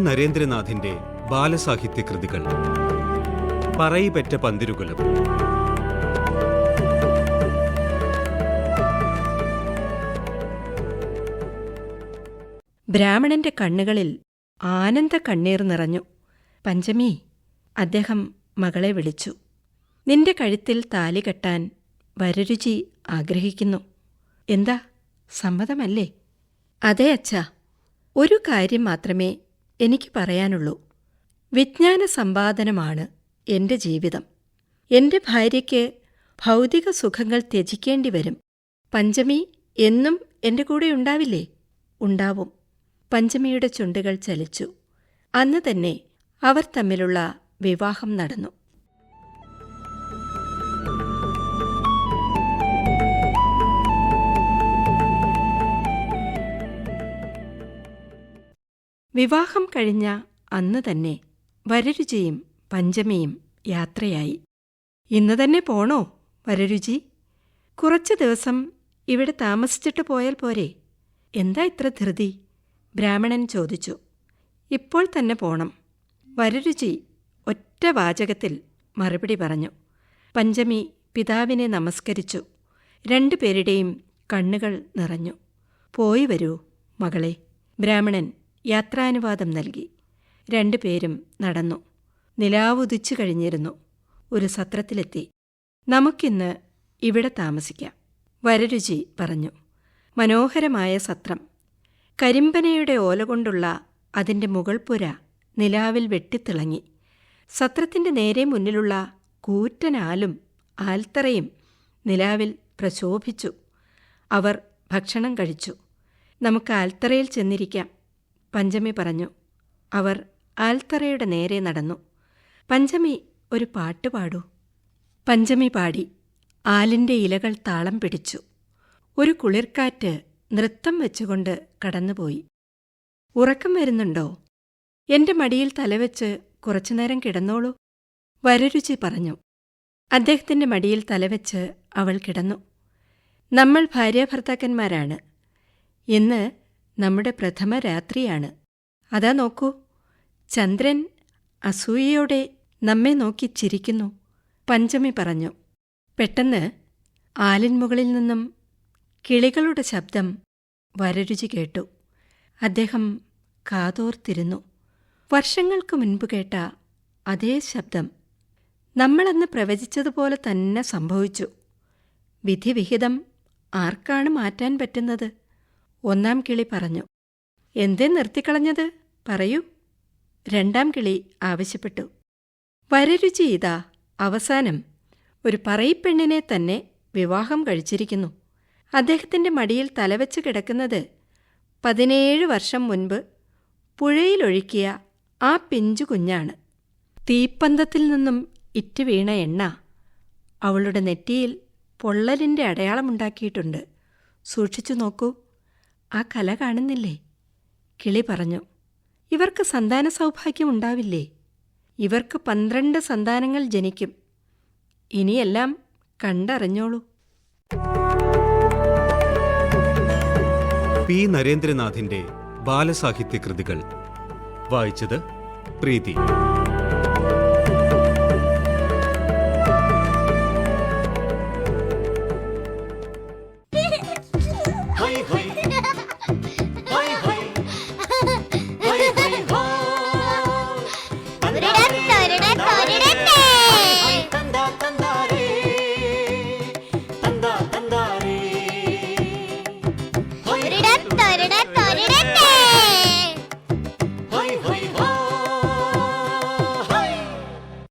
നരേന്ദ്രനാഥിന്റെ ബാലസാഹിത്യ കൃതികൾ. പറയിപെറ്റ പന്തിരുകുലം. ബ്രാഹ്മണന്റെ കണ്ണുകളിൽ ആനന്ദ കണ്ണീർ നിറഞ്ഞു. പഞ്ചമി, അദ്ദേഹം മകളെ വിളിച്ചു. നിന്റെ കഴുത്തിൽ താലി കെട്ടാൻ വരരുചി ആഗ്രഹിക്കുന്നു. എന്താ, സമ്മതമല്ലേ? അതെ അച്ഛാ. ഒരു കാര്യം മാത്രമേ എനിക്ക് പറയാനുള്ളൂ. വിജ്ഞാന സമ്പാദനമാണ് എന്റെ ജീവിതം. എന്റെ ഭാര്യയ്ക്ക് ഭൗതിക സുഖങ്ങൾ ത്യജിക്കേണ്ടി വരും. പഞ്ചമി എന്നും എന്റെ കൂടെ ഉണ്ടാവില്ലേ? ഉണ്ടാവും. പഞ്ചമിയുടെ ചുണ്ടുകൾ ചലിച്ചു. അന്ന് തന്നെ അവർ തമ്മിലുള്ള വിവാഹം നടന്നു. വിവാഹം കഴിഞ്ഞ അന്ന് തന്നെ വരരുചിയും പഞ്ചമിയും യാത്രയായി. ഇന്ന് തന്നെ പോണോ വരരുചി? കുറച്ചു ദിവസം ഇവിടെ താമസിച്ചിട്ട് പോയാൽ പോരെ? എന്താ ഇത്ര ധൃതി? ബ്രാഹ്മണൻ ചോദിച്ചു. ഇപ്പോൾ തന്നെ പോണം. വരരുചി ഒറ്റ വാചകത്തിൽ മറുപടി പറഞ്ഞു. പഞ്ചമി പിതാവിനെ നമസ്കരിച്ചു. രണ്ടുപേരുടെയും കണ്ണുകൾ നിറഞ്ഞു. പോയി വരൂ മകളെ. ബ്രാഹ്മണൻ യാത്രാനുവാദം നൽകി. രണ്ടുപേരും നടന്നു. നിലാവുദിച്ചു കഴിഞ്ഞിരുന്നു. ഒരു സത്രത്തിലെത്തി. നമുക്കിന്ന് ഇവിടെ താമസിക്കാം, വരരുചി പറഞ്ഞു. മനോഹരമായ സത്രം. കരിമ്പനയുടെ ഓല കൊണ്ടുള്ള അതിൻ്റെ മുകൾപ്പുര നിലാവിൽ വെട്ടിത്തിളങ്ങി. സത്രത്തിൻ്റെ നേരെ മുന്നിലുള്ള കൂറ്റനാലും ആൽത്തറയും നിലാവിൽ പ്രശോഭിച്ചു. അവർ ഭക്ഷണം കഴിച്ചു. നമുക്ക് ആൽത്തറയിൽ ചെന്നിരിക്കാം, പഞ്ചമി പറഞ്ഞു. അവർ ആൽത്തറയുടെ നേരെ നടന്നു. പഞ്ചമി, ഒരു പാട്ട് പാടൂ. പഞ്ചമി പാടി. ആലിൻ്റെ ഇലകൾ താളം പിടിച്ചു. ഒരു കുളിർക്കാറ്റ് നൃത്തം വെച്ചുകൊണ്ട് കടന്നുപോയി. ഉറക്കം വരുന്നുണ്ടോ? എന്റെ മടിയിൽ തലവെച്ച് കുറച്ചുനേരം കിടന്നോളൂ, വരരുചി പറഞ്ഞു. അദ്ദേഹത്തിന്റെ മടിയിൽ തലവെച്ച് അവൾ കിടന്നു. നമ്മൾ ഭാര്യാഭർത്താക്കന്മാരാണ്. ഇന്ന് നമ്മുടെ പ്രഥമ രാത്രിയാണ്. അതാ നോക്കൂ, ചന്ദ്രൻ അസൂയയോടെ നമ്മെ നോക്കി ചിരിക്കുന്നു, പഞ്ചമി പറഞ്ഞു. പെട്ടെന്ന് ആലിൻമുകളിൽ നിന്നും കിളികളുടെ ശബ്ദം വരരുചി കേട്ടു. അദ്ദേഹം കാതോർത്തിരുന്നു. വർഷങ്ങൾക്കു മുൻപ് കേട്ട അതേ ശബ്ദം. നമ്മളന്ന് പ്രവചിച്ചതുപോലെ തന്നെ സംഭവിച്ചു. വിധിവിഹിതം ആർക്കാണ് മാറ്റാൻ പറ്റുന്നത്? ഒന്നാം കിളി പറഞ്ഞു. എന്തേ നിർത്തിക്കളഞ്ഞത്? പറയൂ, രണ്ടാം കിളി ആവശ്യപ്പെട്ടു. വരരുചി ഇതാ അവസാനം ഒരു പറയിപ്പെണ്ണിനെ തന്നെ വിവാഹം കഴിച്ചിരിക്കുന്നു. അദ്ദേഹത്തിന്റെ മടിയിൽ തലവെച്ച് കിടക്കുന്നത് 17 വർഷം മുൻപ് പുഴയിലൊഴുക്കിയ ആ പിഞ്ചു കുഞ്ഞാണ്. തീപ്പന്തത്തിൽ നിന്നും ഇറ്റ് വീണ എണ്ണ അവളുടെ നെറ്റിയിൽ പൊള്ളലിൻ്റെ അടയാളമുണ്ടാക്കിയിട്ടുണ്ട്. സൂക്ഷിച്ചു നോക്കൂ, ആ കല കാണുന്നില്ലേ? കിളി പറഞ്ഞു. ഇവർക്ക് സന്താന സൗഭാഗ്യമുണ്ടാവില്ലേ? ഇവർക്ക് 12 സന്താനങ്ങൾ ജനിക്കും. ഇനിയെല്ലാം കണ്ടറിഞ്ഞോളൂ. നരേന്ദ്രനാഥിന്റെ ബാലസാഹിത്യ കൃതികൾ വായിച്ചത് പ്രീതി.